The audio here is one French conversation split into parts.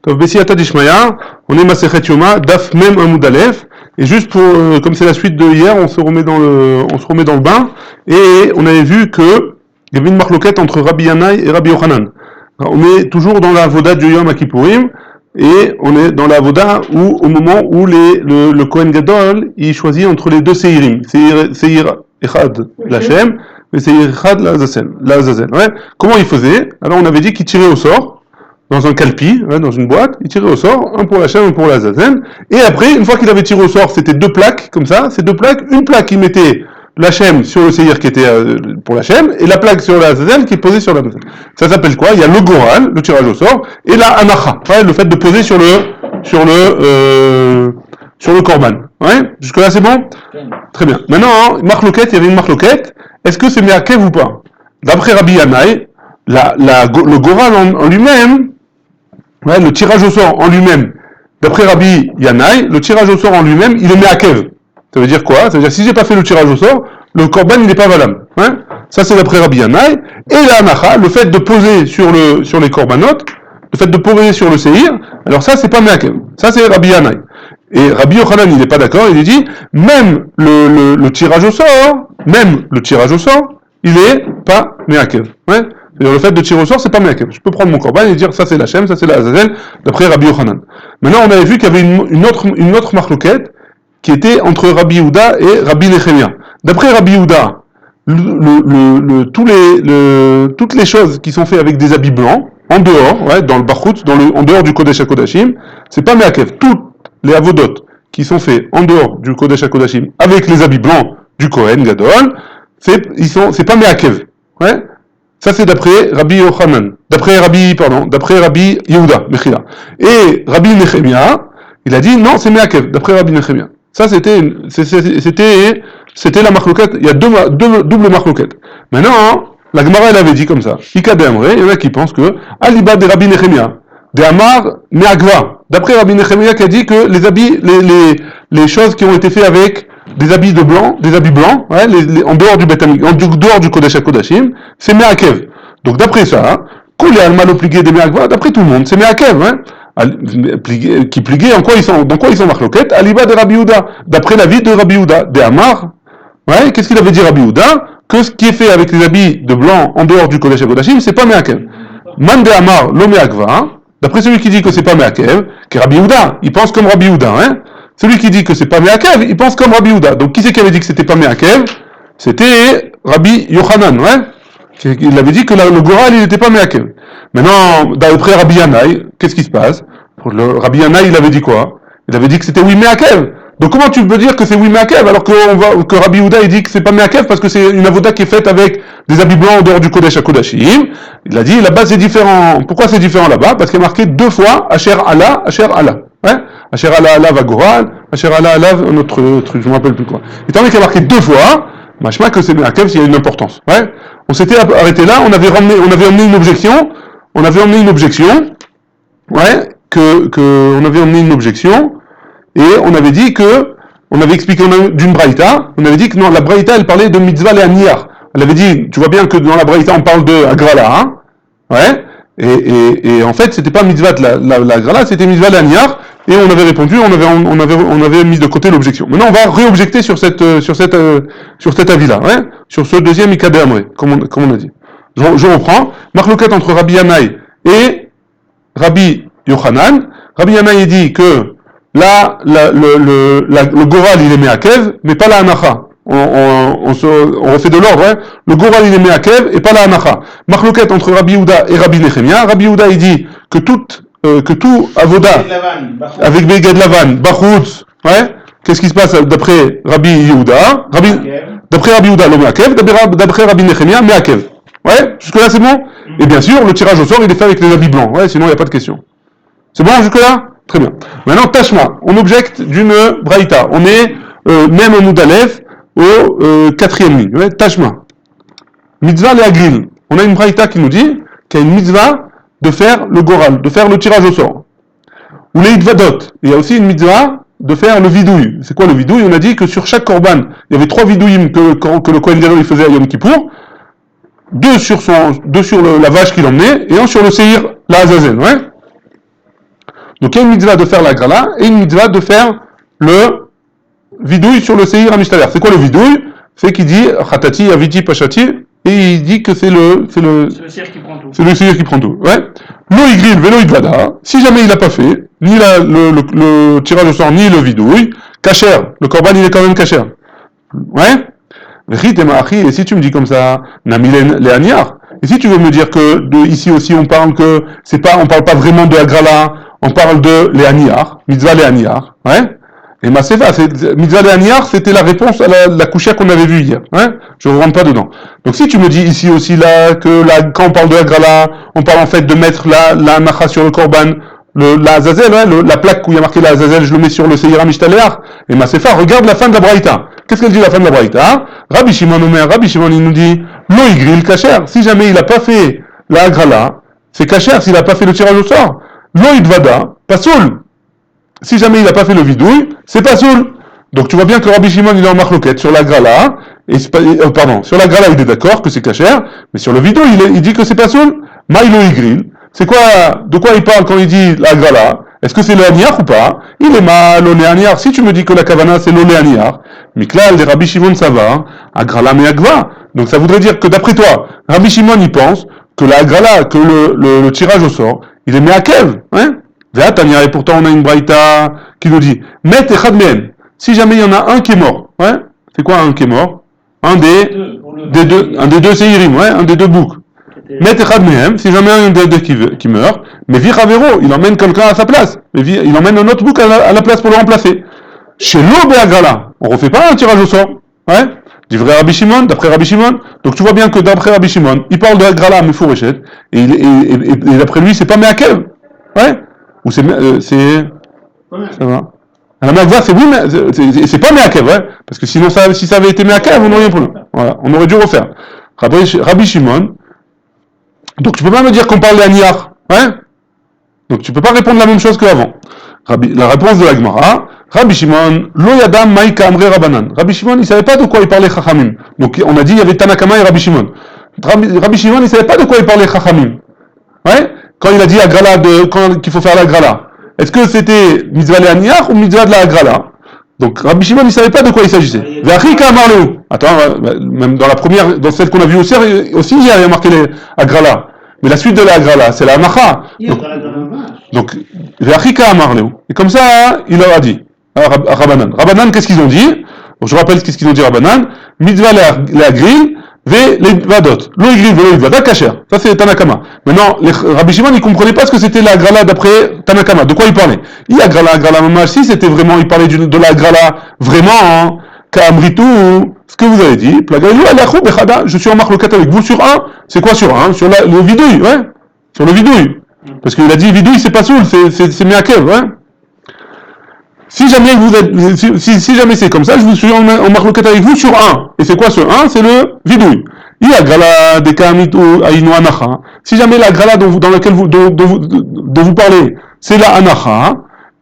Tov Bessiyata Dishmaya, on est Masechet Yoma, Daf Mem Amud Aleph, et juste pour, comme c'est la suite de hier, on se remet dans le bain, et on avait vu que il y avait une marloquette entre Rabbi Yanaï et Rabbi Yochanan. Alors, on est toujours dans la Avoda du Yom Kippourim, et on est dans la Avoda où, au moment où le Kohen Gadol, il choisit entre les deux Seirim, Seir Echad l'Hachem, et Seir Echad l'Azazel. Ouais. Comment il faisait? Alors on avait dit qu'il tirait au sort, dans un calpi, dans une boîte, il tirait au sort, un pour l'Hachem, un pour l'Azazel, et après, une fois qu'il avait tiré au sort, c'était deux plaques, comme ça, ces deux plaques, une plaque il mettait l'Hachem sur le Seir qui était pour l'Hachem, et la plaque sur l'Azazel qui est posée sur l'Azazel. Ça s'appelle quoi? Il y a le Goral, le tirage au sort, et la Anacha, ouais, le fait de poser sur le Korban. Ouais? Jusque là c'est bon? Très bien. Maintenant, marloquette, il y avait une marloquette, est-ce que c'est Meakev ou pas? D'après Rabbi Yanaï, le Goral en lui-même, ouais, le tirage au sort en lui-même, d'après Rabbi Yanaï, le tirage au sort en lui-même, il est Meakev. Ça veut dire quoi? Ça veut dire si j'ai pas fait le tirage au sort, le korban il n'est pas valable. Hein? Ça c'est d'après Rabbi Yanaï. Et la Anacha, le fait de poser sur les korbanotes, le fait de poser sur le Seir, alors ça c'est pas Meakev. Ça c'est Rabbi Yanaï. Et Rabbi Yochanan il n'est pas d'accord, il dit même le tirage au sort, il est pas Meakev. Ouais? C'est-à-dire le fait de tirer au sort, c'est pas Meakev. Je peux prendre mon korban et dire ça c'est l'Hachem, ça c'est l'Azazel, d'après Rabbi Yochanan. Maintenant on avait vu qu'il y avait une autre marloquette qui était entre Rabbi Yehuda et Rabbi Nechemia. D'après Rabbi Yehuda, toutes les choses qui sont faites avec des habits blancs, en dehors, ouais, dans le Barchut, en dehors du Kodesh HaKodashim, c'est pas Meakev. Toutes les avodot qui sont faites en dehors du Kodesh HaKodashim avec les habits blancs du Kohen Gadol, c'est pas Meakev. Ouais. Ça c'est d'après Rabbi Yochanan, d'après Rabbi Yehuda, Mechila. Et Rabbi Nechemia, il a dit non, c'est Meakev, d'après Rabbi Nechemia. Ça c'était la marloquette, il y a double marloquette. Maintenant, la Gemara elle avait dit comme ça, Ika de Amre, il y en a qui pensent que Aliba de Rabbi Nechemia, de Amar Meagva, d'après Rabbi Nechemia qui a dit que les habits, les choses qui ont été faites avec des habits blancs, ouais, en dehors du Betamik, en dehors du Kodesh HaKodashim, c'est Meakev. Donc d'après ça, Kol Alma lo plié de Meagva, d'après tout le monde, c'est Meakev, hein. Qui pliguait, dans quoi ils sont marloquettes? Aliba de Rabbi Yehuda, d'après l'avis de Rabbi Yehuda, de Amar, ouais, qu'est-ce qu'il avait dit Rabbi Yehuda? Que ce qui est fait avec les habits de blanc en dehors du Kodesh HaKodashim, c'est pas Meakev. Man de Amar lo Meagva, d'après celui qui dit que c'est pas Meakev, qui est Rabbi Yehuda, il pense comme Rabbi Yehuda, hein. Celui qui dit que c'est pas Meakev, il pense comme Rabbi Yehuda. Donc qui c'est qui avait dit que c'était pas Meakev? C'était Rabbi Yochanan, ouais. Il avait dit que le Goral il n'était pas Meakev. Maintenant, d'après Rabbi Yanaï, qu'est-ce qui se passe? Rabbi Yanaï, il avait dit quoi? Il avait dit que c'était oui Meakev. Donc comment tu peux dire que c'est oui Meakev alors que Rabbi Yehuda il dit que c'est pas Meakev parce que c'est une avoda qui est faite avec des habits blancs en dehors du Kodesh HaKodashim? Il a dit là-bas c'est différent. Pourquoi c'est différent là-bas? Parce qu'il y a marqué deux fois Asher Allah. Ouais? Asher Allah alav Goral, Asher Allah alav un autre truc, je me rappelle plus quoi. Étant donné qu'il y a marqué deux fois, machma que c'est Meakev s'il y a une importance. Ouais? On s'était arrêté là, on avait emmené une objection, ouais, on avait emmené une objection, et on avait dit que, on avait expliqué d'une braïta, on avait dit que non, la braïta elle parlait de mitzvah et aniyar. Elle avait dit, tu vois bien que dans la braïta on parle de agrala, hein, ouais, et en fait c'était pas mitzvah la agrala, c'était mitzvah et aniyar, et on avait répondu, on avait mis de côté l'objection. Maintenant on va réobjecter sur cet avis-là, ouais, sur ce deuxième Ika de Amre, comme on a dit. Je reprends, marloquette entre Rabbi Yanaï et Rabbi Yochanan. Rabbi Yanaï dit que le Goral il est Meakev, mais pas la Anacha. On refait de l'ordre, hein. Le Goral il est Meakev et pas la Anacha. Marloquette entre Rabbi Yehuda et Rabbi Nechemia. Rabbi Yehuda il dit que tout avoda avec Beged Lavan, Bachutz, ouais. Qu'est-ce qui se passe d'après Rabbi Yehuda? D'après Rabbi Yehuda, le Meakev, d'après Rabbi Nechemia, Meakev. Ouais, jusque-là c'est bon? Et bien sûr, le tirage au sort il est fait avec les habits blancs, ouais, sinon il n'y a pas de question. C'est bon jusque-là? Très bien. Maintenant, Tashma, on objecte d'une braïta. On est même au Moudalef, au quatrième ligne. Ouais, Tashma. Mitzvah le Agril. On a une braïta qui nous dit qu'il y a une mitzvah de faire le Goral, de faire le tirage au sort. Ou les Idvadot. Il y a aussi une mitzvah de faire le vidouille. C'est quoi le vidouille? On a dit que sur chaque korban, il y avait 3 vidouillim que le Kohen Gadol faisait à Yom Kippour. 2 sur la vache qu'il emmenait, et un sur le Seir, la Azazel, ouais. Donc il y a une mitzvah de faire la grala et une mitzvah de faire le vidouille sur le seir amishtaler. C'est quoi le vidouille? C'est qu'il dit Khatati, Aviti, Pachati, et il dit que c'est le seir qui prend tout. C'est le seir qui prend tout. Ouais. Lo igril, velo idvada. Si jamais il n'a pas fait, ni le tirage au sort, ni le vidouille, kacher. Le korban, il est quand même kacher. Ouais. Et si tu me dis comme ça, Namilen Léaniar, et si tu veux me dire que ici aussi on parle on parle pas vraiment de Agrala, on parle de Léaniar, Mitzvah Léaniar, ouais. Et Masefa, Mitzvah Léaniar, c'était la réponse à la couchère qu'on avait vue hier, hein. Je ne rentre pas dedans. Donc si tu me dis ici aussi là que quand on parle de Agrala, on parle en fait de mettre la nacha sur le korban, la Azazel, ouais, la plaque où il y a marqué la Azazel, je le mets sur le Seir Amishtaler. Et Masefa, regarde la fin de la Braïta. Qu'est-ce qu'elle dit la fin de la Braïta? Rabbi Shimon il nous dit, Lo igril kacher. Si jamais il n'a pas fait la Agrala, c'est kacher. S'il n'a pas fait le tirage au sort, Lo idvada, pas soul. Si jamais il n'a pas fait le vidouille, c'est pas soul. Donc tu vois bien que Rabbi Shimon il est en marloquette sur la Grala, sur la Grala il est d'accord que c'est kacher, mais sur le vidouille il dit que c'est pas soul. Maïlo igril. C'est quoi, de quoi il parle quand il dit la Grala? Est-ce que c'est le Aniar ou pas? Il est mal, le Aniar. Si tu me dis que la Kavana c'est le Aniar, Miklal, les Rabbi Shimon ça va, Agrala mais Agva. Donc ça voudrait dire que d'après toi, Rabbi Shimon il pense que la Agrala, que le tirage au sort, il est Meakev, hein? Et pourtant on a une braïta qui nous dit Met echad mehem. Si jamais il y en a un qui est mort, ouais, c'est quoi un qui est mort? Un des deux seirim, ouais, un des deux boucs. Met echad mehem, si jamais un des deux qui meurt, mais viravero, il emmène quelqu'un à sa place, il emmène un autre bouc à la place pour le remplacer. Chez l'eau Agrala, on refait pas un tirage au sort, ouais. Du vrai Rabbi Shimon, d'après Rabbi Shimon. Donc tu vois bien que d'après Rabbi Shimon, il parle de Agrala à Mefourechet, et d'après lui c'est pas Meakev, ouais. Ou c'est ça va. La Magva, c'est oui, mais c'est pas Meakev, ouais. Parce que sinon, si ça avait été Meakev, on n'aurait rien pour nous. Voilà, on aurait dû refaire. Rabbi Shimon. Donc tu peux pas me dire qu'on parle d'Aniar, ouais. Donc tu peux pas répondre la même chose qu'avant. La réponse de la Gemara, Rabbi Shimon, Lo Yadam Maïka Amre Rabanan. Rabbi Shimon, il savait pas de quoi il parlait Chachamim. Donc on a dit il y avait Tanakama et Rabbi Shimon. Rabbi Shimon, il savait pas de quoi il parlait Chachamim. Ouais. Quand il a dit Agrala qu'il faut faire la Grala, est-ce que c'était Mitzvah Léaniar ou Mitzvah de la Agrala? Donc Rabbi Shimon, il ne savait pas de quoi il s'agissait. V'achika amarleu. Attends, même dans la première, dans celle qu'on a vue aussi hier, il y a marqué les Agrala. Mais la suite de la Agrala, c'est la Amacha. Donc V'achika amarleu. Et comme ça, il leur a dit, à Rabbanan. Rabbanan, qu'est-ce qu'ils ont dit? Je rappelle ce qu'ils ont dit Rabbanan. Mitzvah la grille. Les vadot, lo igri velo vada kacher. Ça c'est Tanakama. Maintenant, Rabbi Shimon, il comprenait pas ce que c'était la grala d'après Tanakama. De quoi il parlait? Il y a grala mamash. Si c'était vraiment, il parlait de la grala vraiment, Kamritu, ce que vous avez dit. Plagaïlou alachou bechada. Je suis en marloquette avec vous sur un. C'est quoi sur un? Sur le vidouille, ouais. Sur le vidouille. Parce qu'il a dit vidouille, c'est pas soul, c'est meakev, ouais. Si jamais vous êtes, si jamais c'est comme ça, je vous suis en marloquette avec vous sur un. Et c'est quoi ce un? C'est le vidouille. Il y a grala de kamit ou aïnou anacha. Si jamais la grala dont vous parlez, c'est la anacha,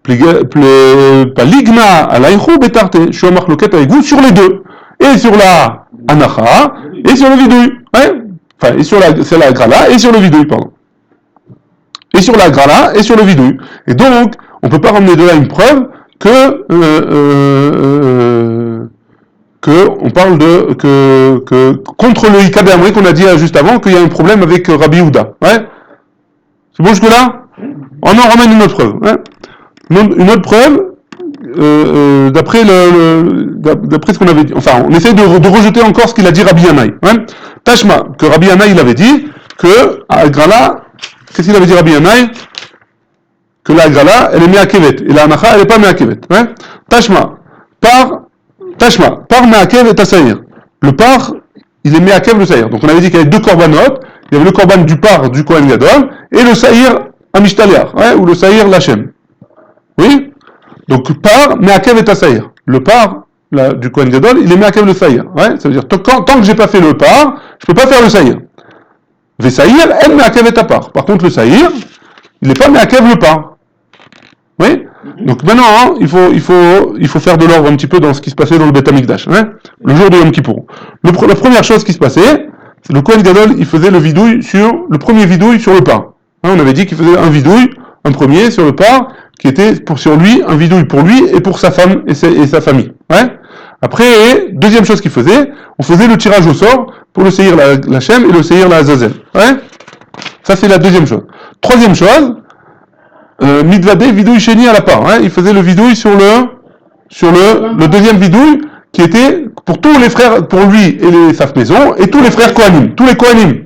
paligna alaïchou betarte. Je suis en marloquette avec vous sur les deux. Et sur la anacha, et sur le vidouille. Ouais. Enfin, c'est la grala et sur le vidouille, pardon. Et sur la grala et sur le vidouille. Et donc, on peut pas ramener de là une preuve que on parle que contre le Ika d'Amri qu'on a dit juste avant qu'il y a un problème avec Rabbi Yehuda. Ouais. C'est bon jusque là? On en ramène une autre preuve. Ouais. Une autre preuve d'après ce qu'on avait dit. Enfin, on essaie de rejeter encore ce qu'il a dit Rabbi Yanaï. Ouais. Tashma, que Rabbi Yanaï il avait dit que à Grala, qu'est-ce qu'il avait dit Rabbi Yanaï? Que la Grala, elle est Meakevet, et la Anacha, elle n'est pas Meakevet. Ouais. Tashma, par Meakev et Tasaïr. Le par, il est Meakev le Saïr. Donc on avait dit qu'il y avait deux korbanot, il y avait le korban du par du Kohen Gadol, et le Saïr Amishtaliar, ouais, ou le Saïr Lachem. Oui? Donc par Meakev et Tasaïr. Le par du Kohen Gadol, il est Meakev le Saïr. Ouais. Ça veut dire, tant que j'ai pas fait le par, je peux pas faire le Saïr. Le Saïr, elle Meakev et Tapar. Par contre, le Saïr, il n'est pas Meakev le par. Oui. Donc maintenant, hein, il faut faire de l'ordre un petit peu dans ce qui se passait dans le Beth Amikdash, hein, le jour de Yom Kippour. La première chose qui se passait, c'est le Kohen Gadol, il faisait le premier vidouille sur le pain. Hein, on avait dit qu'il faisait un vidouille, un premier sur le pain, qui était sur lui, un vidouille pour lui et pour sa femme et sa famille. Ouais. Après, deuxième chose qu'il faisait, on faisait le tirage au sort pour le Seir la Shem et le Seir la Azazel. Ouais. Ça c'est la deuxième chose. Troisième chose, Mitvade vidouille chéni à la part. Hein. Il faisait le vidouille sur le deuxième vidouille qui était pour tous les frères, pour lui et les Saf Maison et tous les frères Kohanim, tous les Kohanim.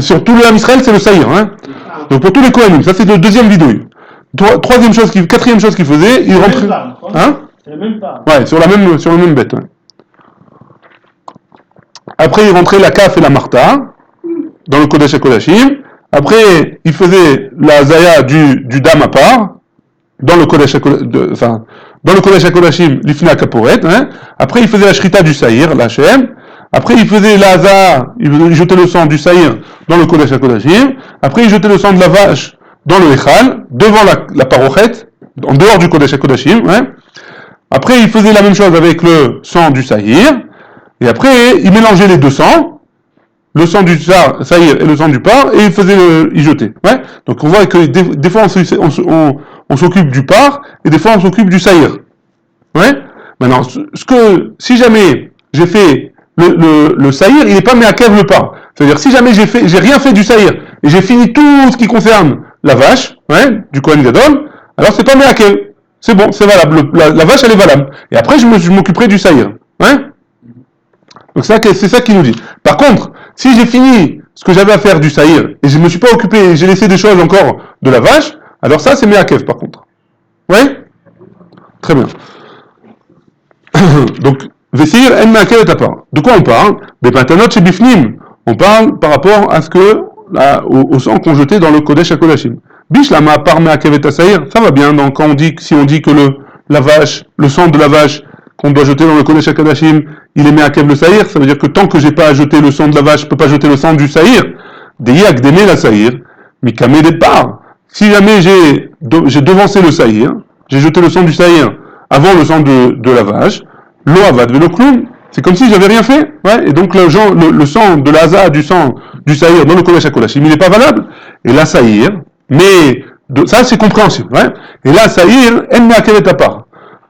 Sur tout le Ham Israël, c'est le Saïr. Hein. Donc pour tous les Kohanim, ça c'est le deuxième vidouille. Quatrième chose qu'il faisait, il rentrait. Hein? C'est le même pas. Ouais, sur la même bête. Ouais. Après, il rentrait la Kaf et la Martha dans le Kodesh HaKodashim. Après, il faisait la Zaya du Dam à part dans le Kodesh HaKodashim, l'Ifna Kaporet. Hein. Après, il faisait la Shrita du Saïr, la Shem. Après, il faisait la Haza, il jetait le sang du Saïr dans le Kodesh HaKodashim. Après, il jetait le sang de la vache dans le Echal, devant la Parochet, en dehors du Kodesh HaKodashim. Hein. Après, il faisait la même chose avec le sang du Saïr. Et après, il mélangeait les deux sangs, le sang du Saïr et le sang du Par, et il jetait. Ouais. Donc on voit que des fois on s'occupe du Par, et des fois on s'occupe du Saïr. Ouais. Maintenant, si jamais j'ai fait le Saïr, il n'est pas Meakev le Par. C'est-à-dire, si jamais j'ai rien fait du Saïr, et j'ai fini tout ce qui concerne la vache, ouais, du Kohen Gadol, alors c'est pas Meakev. C'est bon, c'est valable. La vache, elle est valable. Et après, je m'occuperai du Saïr. Ouais. Donc c'est ça qu'il nous dit. Par contre, si j'ai fini ce que j'avais à faire du Saïr, et je ne me suis pas occupé, j'ai laissé des choses encore de la vache, alors ça, c'est Meakev par contre. Ouais. Très bien. Donc, Vesir en Meakev est à part. De quoi on parle? Des Patanot chez Bifnim. On parle par rapport à ce que, au sang qu'on jetait dans le Kodesh HaKodashim. Bishlama par Meakev et Saïr, ça va bien. Donc, si on dit que la vache, le sang de la vache qu'on doit jeter dans le Kodesh HaKodashim, il est Meakev le Saïr, ça veut dire que tant que j'ai pas à jeter le sang de la vache, je peux pas jeter le sang du Saïr. Deyak d'aimer la Saïr, Mikame des parts. Si jamais j'ai devancé le Saïr, j'ai jeté le sang du Saïr avant le sang de la vache, lo avad velo kloum, c'est comme si j'avais rien fait. Ouais, et donc le sang de l'Aza, du sang du Saïr dans le Kodesh HaKodashim, il n'est pas valable. Et la Saïr, mais ça c'est compréhensible. Ouais. Et la Saïr, en Meakev est à part.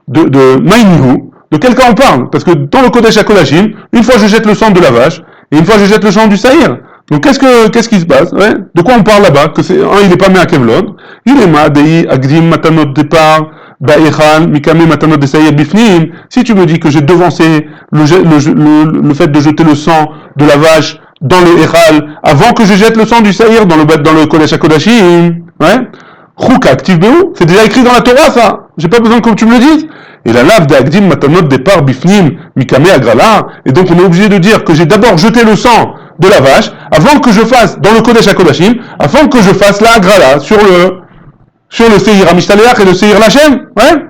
De Maïnihu, de quel cas on parle? Parce que dans le Kodesh HaKodashim, une fois je jette le sang de la vache, et une fois je jette le sang du Saïr. Donc qu'est-ce qui se passe? Ouais. De quoi on parle là-bas? Que il n'est pas Meakev l'autre. Il est ma dei agdim matanot départ, ba'echan, mikame matanot de Saïr bifnim. Si tu me dis que j'ai devancé le fait de jeter le sang de la vache dans le Echal, avant que je jette le sang du Saïr dans le Kodesh HaKodashim, ouais. Chouka active Béou, c'est déjà écrit dans la Torah ça. J'ai pas besoin que tu me le dises. Et la lave d'Agdim matanot départ bifnim mikame agrala. Et donc on est obligé de dire que j'ai d'abord jeté le sang de la vache avant que je fasse dans le Kodesh HaKodashim, avant que je fasse la agrala sur le Seir HaMishtaleach et le Seir Lachem. Ouais.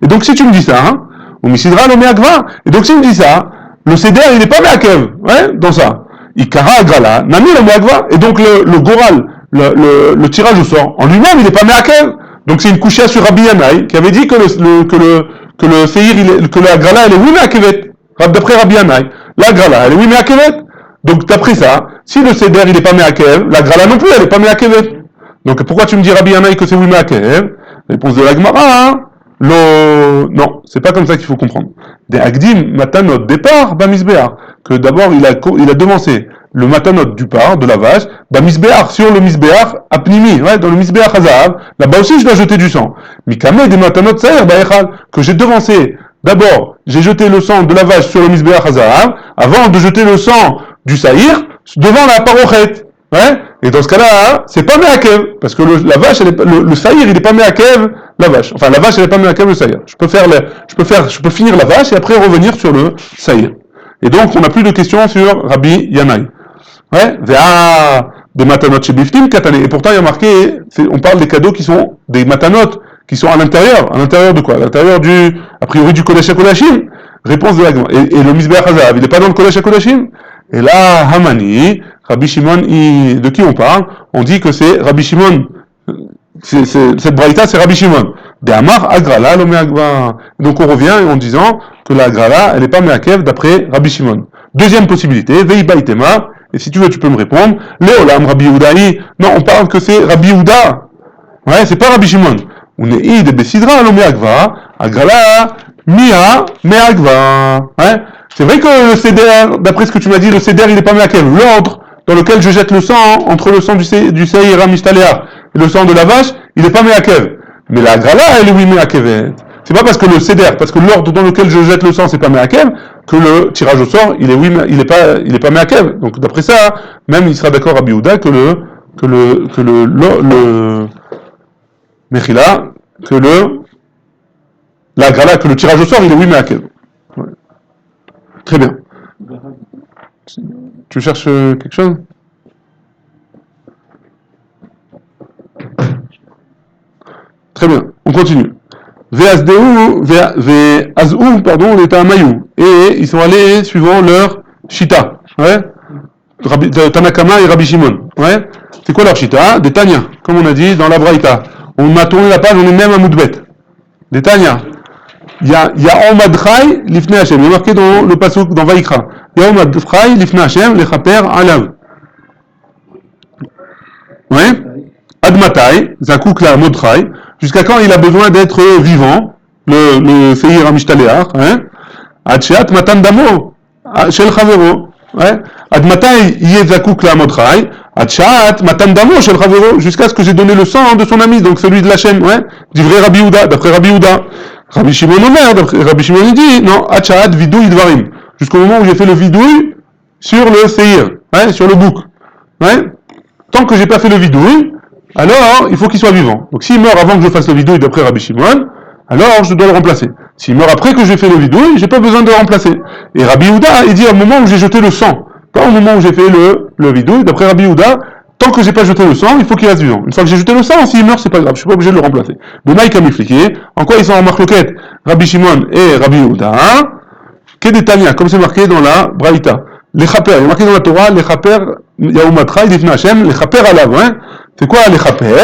Et donc si tu me dis ça, hein, ou Misidra le Meagva. Et donc si tu me dis ça, le Seder il n'est pas Meakev, ouais, dans ça. Ikara agrala, nami le Meagva. Et donc le Goral, le tirage au sort, en lui-même, il n'est pas Meakev. Donc c'est une couchée sur Rabbi Yanaï, qui avait dit que le Seir, que la Grala, elle est oui Meakevet. D'après Rabbi Yanaï, la Grala, elle est oui Meakevet. Donc d'après ça, si le Seder, il n'est pas Meakev, la Grala non plus, elle n'est pas Meakevet. Donc pourquoi tu me dis Rabbi Yanaï que c'est oui Meakev? Réponse de la Gemara, hein? Non, c'est pas comme ça qu'il faut comprendre. Des Agdim, Matanot, départ, Bamisbéar. Que d'abord, il a devancé le matanot du par, de la vache, Bamisbéar, sur le misbéar, apnimi, ouais, dans le misbéar Hazav, là-bas aussi je dois jeter du sang. Mikame des matanot saïr, Baechal, que j'ai devancé. D'abord, j'ai jeté le sang de la vache sur le misbéar Hazav, avant de jeter le sang du saïr, devant la parochet. Ouais? Et dans ce cas-là, c'est pas Meakev, parce que la vache, le saïr, il est pas Meakev, la vache. Enfin, la vache, elle est pas Meakev, le saïr. Je peux finir la vache et après revenir sur le saïr. Et donc, on n'a plus de questions sur Rabbi Yanaï. Ouais, des matanot chez Biftim Katané. Et pourtant, il y a marqué, on parle des cadeaux qui sont des matanot, qui sont à l'intérieur. À l'intérieur de quoi? À l'intérieur a priori du Kodesh HaKodashim. Réponse de la Gemara. Et le Misbeach Hazav, il n'est pas dans le Kodesh HaKodashim? Et là, Hamani, Rabbi Shimon, de qui on parle? On dit que c'est Rabbi Shimon. Cette braïta, c'est Rabbi Shimon. De Amar Agrala, lo Meagva. Donc on revient en disant que la Agrala, elle n'est pas Meakev d'après Rabbi Shimon. Deuxième possibilité, Vei Baitema. Et si tu veux, tu peux me répondre. Léolam, Rabbi Yehudaï. Non, on parle que c'est Rabbi Yehuda. Ouais, c'est pas Rabbi Shimon. Unei de Bessidra lo me'agva, agrala mia me'agva. Ouais. C'est vrai que le Seder, d'après ce que tu m'as dit, le Seder il est pas me'akev. L'ordre dans lequel je jette le sang, entre le sang du Seir Amishtaléa et le sang de la vache, il est pas me'akev. Mais la agrala, elle est oui me'akevet. C'est pas parce que le Seder, parce que l'ordre dans lequel je jette le sang, c'est pas me'akev, que le tirage au sort, il est oui, il est pas me'akev. Donc d'après ça, même il sera d'accord à Biouda que le Mechila, la grala, que le tirage au sort, il est oui me'akev. Ouais. Très bien. Tu cherches quelque chose? Très bien, on continue. Ve'azou, pardon, on était à Mayou. Et ils sont allés suivant leur Shita. Ouais. Tanakama et Rabbi Shimon. Ouais. C'est quoi leur Shita? Des Tanya, comme on a dit dans la Braïta. On a tourné la page, on est même à Moudbet. Des Tanya. Il y a Omadchai, l'Ifne Hashem. Il est marqué dans le pasuk, dans Vaikra. Il y a Omadchai, l'Ifne Hashem, les Chaper Alav. Ouais. Admatai, Zakouk la Modchai. Jusqu'à quand il a besoin d'être vivant, le Seir Amishtaléach, hein? Adcheat Matan Damo, Shel Chavero. Ouais. Admatai Yezakouk la Modchai. Adcheat Matan Damo Shel Chavero. Jusqu'à ce que j'ai donné le sang de son ami, donc celui de l'Hachem, ouais. Divrei Rabbi Yehuda, d'après Rabbi Yehuda. Rabbi Shimon Omer, d'après Rabbi Shimon il dit, non, Adcheat Vidouille Dvarim. Jusqu'au moment où j'ai fait le vidouille sur le Seir, ouais, sur le bouc. Ouais. Tant que j'ai pas fait le vidouille, alors il faut qu'il soit vivant. Donc s'il meurt avant que je fasse le vidouille d'après Rabbi Shimon, alors je dois le remplacer. S'il meurt après que j'ai fait le vidouille, j'ai pas besoin de le remplacer. Et Rabbi Yehuda, il dit au moment où j'ai jeté le sang, pas au moment où j'ai fait le vidouille, d'après Rabbi Yehuda, tant que j'ai pas jeté le sang, il faut qu'il reste vivant. Une fois que j'ai jeté le sang, s'il meurt, c'est pas grave, je suis pas obligé de le remplacer. Le Maïk a m'expliqué, en quoi ils sont en marloquette, Rabbi Shimon et Rabbi Yehuda, Kedetania, comme c'est marqué dans la Braïta. Les chaper, il est marqué dans la Torah, les chaper, Yaumatra, il dit Hashem, les chaper alav, hein. C'est quoi les chaper?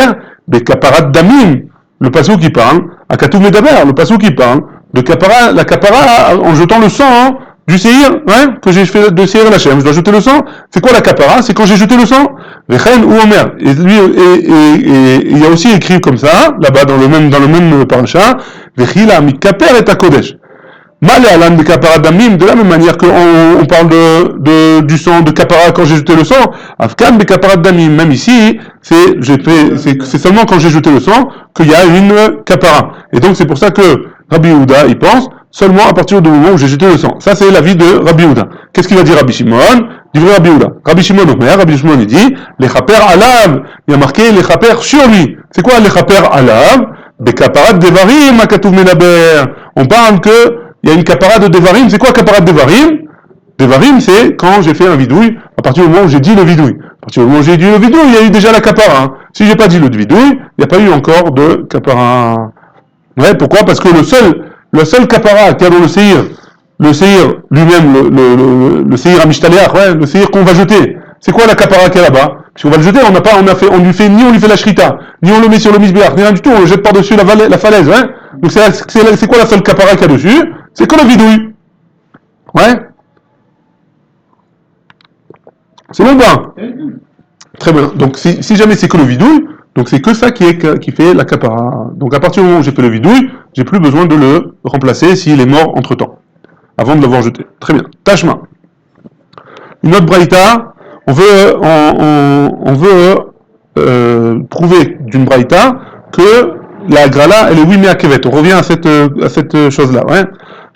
Des kaparat damim, le passou qui parle, à Katou Medaber, le passou qui parle, de kapara, la kapara, en jetant le sang, hein, du séhir, hein, que j'ai fait de séhir l'Hachem, je dois jeter le sang. C'est quoi la kapara? C'est quand j'ai jeté le sang. Vechen ou Omer. Et lui, et il y a aussi écrit comme ça, là-bas, dans le même paracha, Vechila mikaper et akodesh. Mal et alan de kapara damim, de la même manière qu'on parle du sang de kapara quand j'ai jeté le sang, afkan de kapara damim, même ici, c'est seulement quand j'ai jeté le sang qu'il y a une kapara. Et donc c'est pour ça que Rabbi Yehuda, il pense seulement à partir du moment où j'ai jeté le sang. Ça c'est l'avis de Rabbi Yehuda. Qu'est-ce qu'il va dire Rabbi Shimon? Dit Rabbi Yehuda. Rabbi Shimon Omer, Rabbi Shimon il dit, les chaper alav, il y a marqué les chaper sur lui. C'est quoi les chaper alav? Des kaparat devarim, akatuv menaber. On parle que il y a une kapara de Devarim. C'est quoi kapara de Devarim? Devarim, c'est quand j'ai fait un vidouille, à partir du moment où j'ai dit le vidouille. À partir du moment où j'ai dit le vidouille, il y a eu déjà la kapara. Hein. Si j'ai pas dit le vidouille, il n'y a pas eu encore de kapara. Ouais, pourquoi? Parce que le seul kapara qu'il y a dans le séhir lui-même, le séhir Amishtaléach, ouais, le séhir qu'on va jeter. C'est quoi la kapara qu'il y a là-bas? Si on va le jeter, on lui fait la shrita, ni on le met sur le misbéach, ni rien du tout, on le jette par-dessus la falaise, ouais. Donc c'est quoi la seule kapara qu'il y a dessus? C'est que le vidouille. Ouais. C'est bon, ben. Très bien. Donc si jamais c'est que le vidouille, donc c'est que ça qui fait la kapara. Donc à partir du moment où j'ai fait le vidouille, j'ai plus besoin de le remplacer s'il est mort entre temps, avant de l'avoir jeté. Très bien. Tashma. Une autre braïta, on veut prouver d'une braïta que la grala, elle est oui mais à kevet. On revient à cette chose-là. Ouais.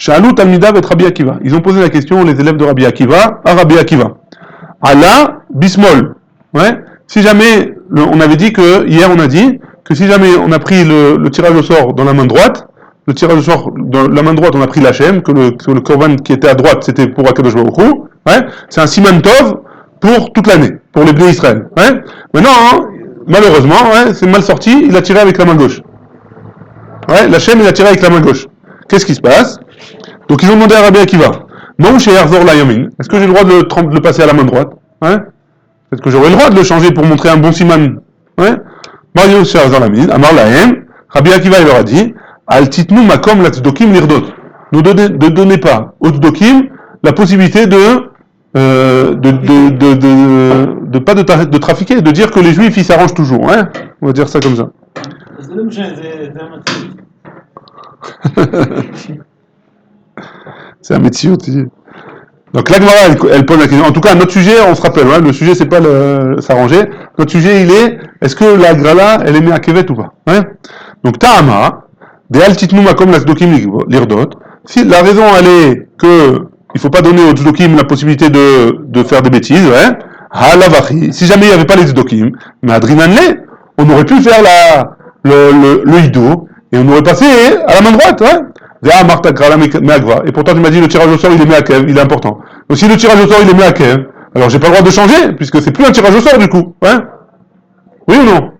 Sha'alut Talmidav et Rabbi Akiva. Ils ont posé la question, les élèves de Rabbi Akiva, à Rabbi Akiva. Allah bismol. Ouais. Si jamais, hier on a dit que si jamais on a pris le tirage au sort dans la main droite, le tirage au sort dans la main droite on a pris l'Hachem, que le korban qui était à droite c'était pour Akadosh Baruch Hu. Ouais. C'est un siman tov pour toute l'année, pour les Bnei Israël. Ouais. Maintenant, hein, malheureusement, ouais, c'est mal sorti, il a tiré avec la main gauche. Ouais, l'Hachem il a tiré avec la main gauche. Qu'est-ce qui se passe? Donc ils ont demandé à Rabbi Akiva, non chez Herzor la Yamin, est-ce que j'ai le droit de le passer à la main droite? Hein? Est-ce que j'aurais le droit de le changer pour montrer un bon siman? Ouais? Mario chez Herzor la Yamin, Amar Lahem, Rabbi Akiva il leur a dit, Al titnu makom la tzdokim lirdot. Ne donnez pas aux tzdokim la possibilité de trafiquer, de dire que les juifs ils s'arrangent toujours, hein? On va dire ça comme ça. זה לא משנה, זה המצב. C'est un métier aussi. Donc la Gemara, elle pose la question. En tout cas, notre sujet, on se rappelle, hein, le sujet, c'est pas s'arranger. Notre sujet, il est-ce que la Grala, elle est mise à Kevet ou pas, hein? Donc Ta'ama, de Altitnu Makom la Tzdokim Lirdot. Si la raison, elle est que il faut pas donner aux Tzdokim la possibilité de faire des bêtises, ouais. Halavachi. Si jamais il n'y avait pas les Tzdokim, mais Adrinanle, on aurait pu faire le Hido, et on aurait passé à la main droite, ouais. Et pourtant tu m'as dit le tirage au sort il est Meakev, il est important. Donc si le tirage au sort il est Meakev, alors j'ai pas le droit de changer, puisque c'est plus un tirage au sort du coup. Hein, oui ou non?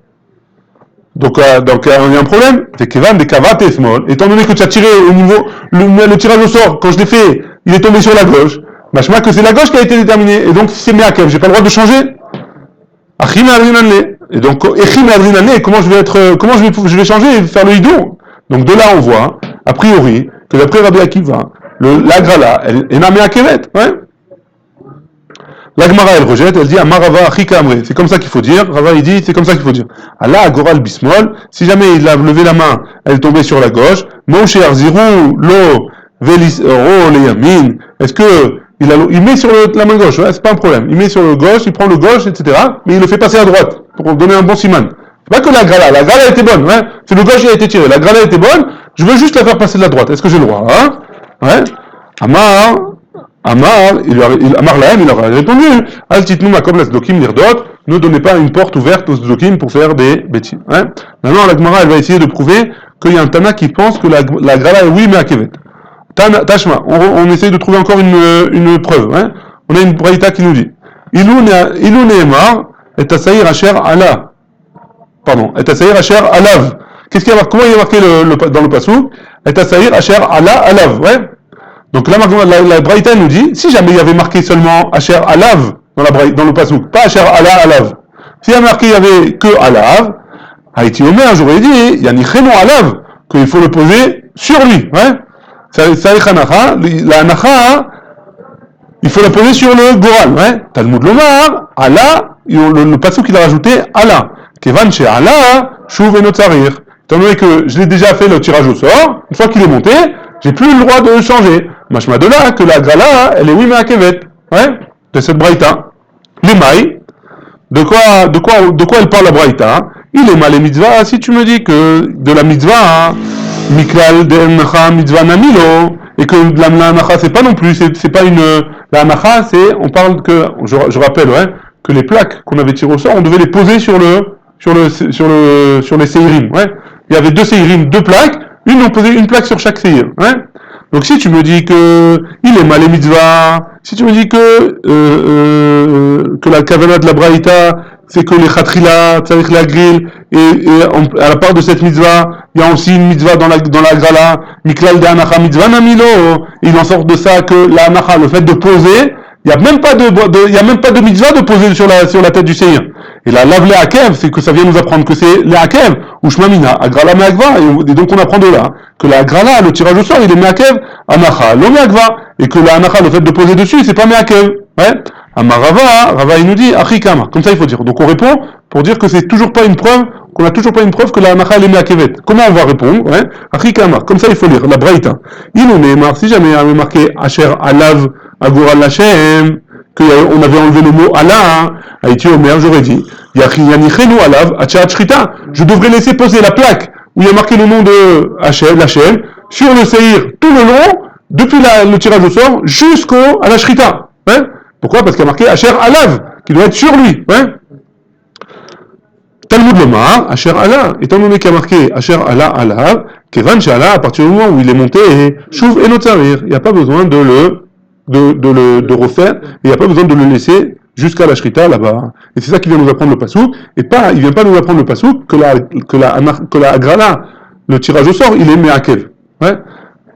Donc il y a un problème. T'es Kevan, des Kavat et Small. Étant donné que tu as tiré au niveau, le tirage au sort, quand je l'ai fait, il est tombé sur la gauche. Machma que c'est la gauche qui a été déterminée. Et donc si c'est Meakev, j'ai pas le droit de changer. Achim Adrinanle. Et donc, Echim Adrinanle, comment je vais changer et faire le hidou? Donc de là on voit, a priori, que d'après Rabbi Akiva, la Grala, elle est namée à Kevet, ouais. La Gemara, elle rejette, elle dit Amarava Achika Amre. C'est comme ça qu'il faut dire. Rava, il dit, c'est comme ça qu'il faut dire. Allah Agoral Bismol, si jamais il a levé la main, elle est tombée sur la gauche. Moshe Arzirou, Lo, Velis, Ro, Leyamin. Est-ce que il met sur la main gauche, ouais, c'est pas un problème. Il met sur le gauche, il prend le gauche, etc. Mais il le fait passer à droite, pour donner un bon siman. C'est pas que la Grala était bonne, ouais. C'est le gauche qui a été tiré. La Grala était bonne, je veux juste la faire passer de la droite. Est-ce que j'ai le droit, hein? Ouais. Amar Lahem, il aurait répondu, Altitnu Makom la Tzdokim Lirdot, ne donnez pas une porte ouverte aux Tzdokim pour faire des bêtises. Hein. Maintenant, la Gemara, elle va essayer de prouver qu'il y a un Tana qui pense que la Grala est oui, mais à Kevet. Tashma, on essaye de trouver encore une preuve. Hein. On a une braïta qui nous dit, Ilou Nehemar, et Asaïr Asher Allah. Pardon, et Asaïr Asher Alav. Qu'est-ce qu'il y a marqué? Comment il y a marqué dans le passou? Et Asaïr Asher Allah Alav, ouais. Donc là, la Braïta nous dit, si jamais il y avait marqué seulement Asher Alav dans le passou, pas Asher Allah Alav. S'il y avait marqué, il y avait que Alav, Haïti Omer, j'aurais dit, il y a ni Chenon Alav, qu'il faut le poser sur lui, ouais. Ça est Hanacha, la Hanacha, il faut la poser sur le Goral, ouais. Talmud Lomar, Allah, le passou qu'il a rajouté, Allah. Kevan chez Allah, Shuv et Notzarir. Étant donné que je l'ai déjà fait le tirage au sort, une fois qu'il est monté, j'ai plus le droit de le changer. Machma de là que la Grala, elle est oui mais à Kevet, ouais, de cette Braïta. Les mailles, de quoi elle parle la Braïta? Il est mal les mitzvahs. Si tu me dis que de la mitzvah, Miklal de Nacha mitzvah namilo, et que la Nacha c'est pas non plus, c'est pas une, la Nacha c'est, on parle que, je rappelle, ouais, que les plaques qu'on avait tirées au sort, on devait les poser sur les seirim, ouais. Il y avait 2 seirim, 2 plaques. On posait une plaque sur chaque seir, hein. Donc si tu me dis que il est mal les mitzvahs, si tu me dis que la kavana de la braïta, c'est que les khatrila, tzarich la grill, et à la part de cette mitzvah, il y a aussi une mitzvah dans la grala, miklal de anacha mitzvah namilo, il en sort de ça que la anacha, le fait de poser, il y a même pas de mitzvah de poser sur la tête du seir. Et la lave les hakev, c'est que ça vient nous apprendre que c'est les hakev, ou shmamina, agrala me'agva, et donc on apprend de là, que la agrala, le tirage au sort, il est me'akev, anacha, lo me'agva, et que la anacha, le fait de poser dessus, c'est pas me'akev, ouais. Rava, il nous dit, achikama, comme ça il faut dire. Donc on répond pour dire que c'est toujours pas une preuve, qu'on a toujours pas une preuve que la anacha, elle est me'akevet. Comment on va répondre, ouais? Achikama, comme ça il faut lire, la braïta. Il nous met, si jamais il y avait marqué, asher alav, agoral lachem, qu'on avait enlevé le mot Allah, Haïti Omer, j'aurais dit, je devrais laisser poser la plaque où il y a marqué le nom de Hachem, sur le séhir tout le long, depuis le tirage au sort, jusqu'à la Shrita. Hein. Pourquoi? Parce qu'il y a marqué Asher Alav, qui doit être sur lui. Hein. Talmud Lomar, Asher Allah, étant donné qu'il y a marqué Asher Allah Alav, Kevan Shala, à partir du moment où il est monté, Shuv et Notzarir, il n'y a pas besoin de refaire, et il n'y a pas besoin de le laisser jusqu'à la Shrita là-bas. Et c'est ça qui vient nous apprendre le Passouk, et pas, il vient pas nous apprendre le Passouk que la Agrala, le tirage au sort, il est Me'akev. Ouais.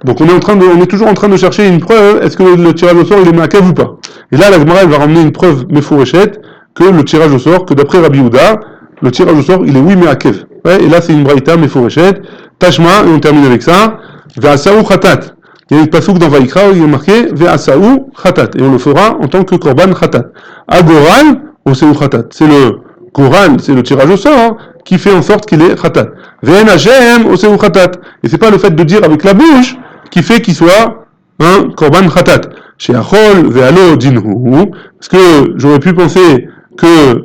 Donc on est toujours en train de chercher une preuve, est-ce que le tirage au sort il est Me'akev ou pas. Et là la Gemara elle va ramener une preuve Mefourichet, que le tirage au sort, que d'après Rabbi Houda, le tirage au sort il est oui Me'akev. Ouais. Et là c'est une braïta Mefourichet, Tashma, et on termine avec ça, Ve'asaou Khatat. Il y a une pasouk dans Vaïkra où il est marqué Ve'asaou Khatat, et on le fera en tant que Korban Khatat. Agoral ou Seou Khatat, c'est Goral, c'est le tirage au sort, hein, qui fait en sorte qu'il est khatat. Ve'en Hashem oseu khatat. Et c'est pas le fait de dire avec la bouche qui fait qu'il soit un korban khatat. Chez Achol ve'alo dinhu, parce que j'aurais pu penser que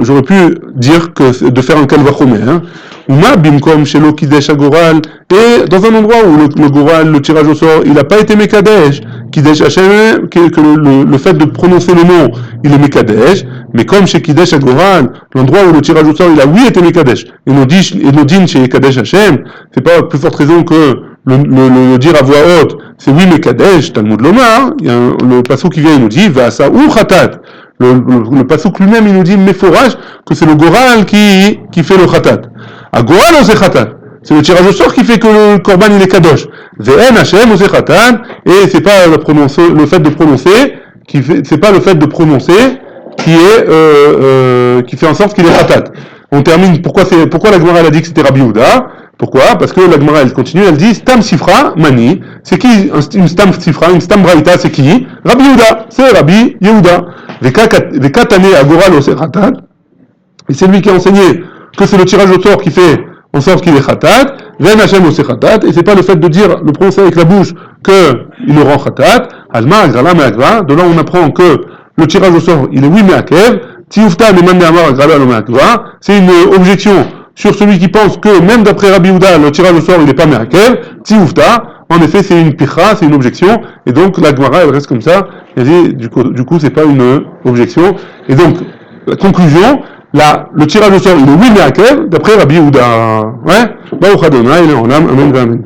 j'aurais pu dire que de faire un kalvachomer, hein. Uma bimkom shelo kidesh agoral, et dans un endroit où le goral, le tirage au sort, il n'a pas été mekadesh, kidesh Hashem, que le fait de prononcer le nom, il est mekadesh, mais comme chez kidesh agoral, l'endroit où le tirage au sort, il a oui été mekadesh, et nos din chez kadesh Hashem, c'est pas plus forte raison que le dire à voix haute, c'est oui mekadesh, Talmud Lomar, il y a le passouk qui vient, il nous dit, va ça ou khatat. Le passouk lui-même, il nous dit, méforage, que c'est le goral qui fait le khatat. À goral, on sait khatat. C'est le tirage au sort qui fait que le korban, il est kadosh. Ve'en Hashem, on sait khatat, et c'est pas le fait de prononcer, c'est pas le fait de prononcer qui fait en sorte qu'il est khatat. On termine, pourquoi la Gemara, elle a dit que c'était Rabbi Yehuda? Pourquoi? Parce que la Gemara, elle continue, elle dit Stam Sifra Mani. C'est qui une Stam Sifra, une Stam Braïta, c'est qui? Rabbi Yehuda. C'est Rabbi Yehuda. Vekatane Agoral Ose Khatat. Et c'est lui qui a enseigné que c'est le tirage au sort qui fait en sorte qu'il est Khatat. Ve'en Hashem Ose Khatat. Et c'est pas le fait de dire, le prononcer avec la bouche, qu'il le rend Khatat. Alma Agrala Me'akva. De là, on apprend que le tirage au sort, il est oui Me'akev. Tiufta Neman Me'amar Agrala Me'akva. C'est une objection sur celui qui pense que même d'après Rabbi Yehuda, le tirage au sort, il n'est pas Me'akev. Tiufta. En effet, c'est une picha, c'est une objection. Et donc, la Gemara, elle reste comme ça. Elle dit, du coup, c'est pas une objection. Et donc, la conclusion, le tirage au sort, il est oui Me'akev, d'après Rabbi Yehuda. Ouais? Baruch Adonai, il est en âme. Amen, amen.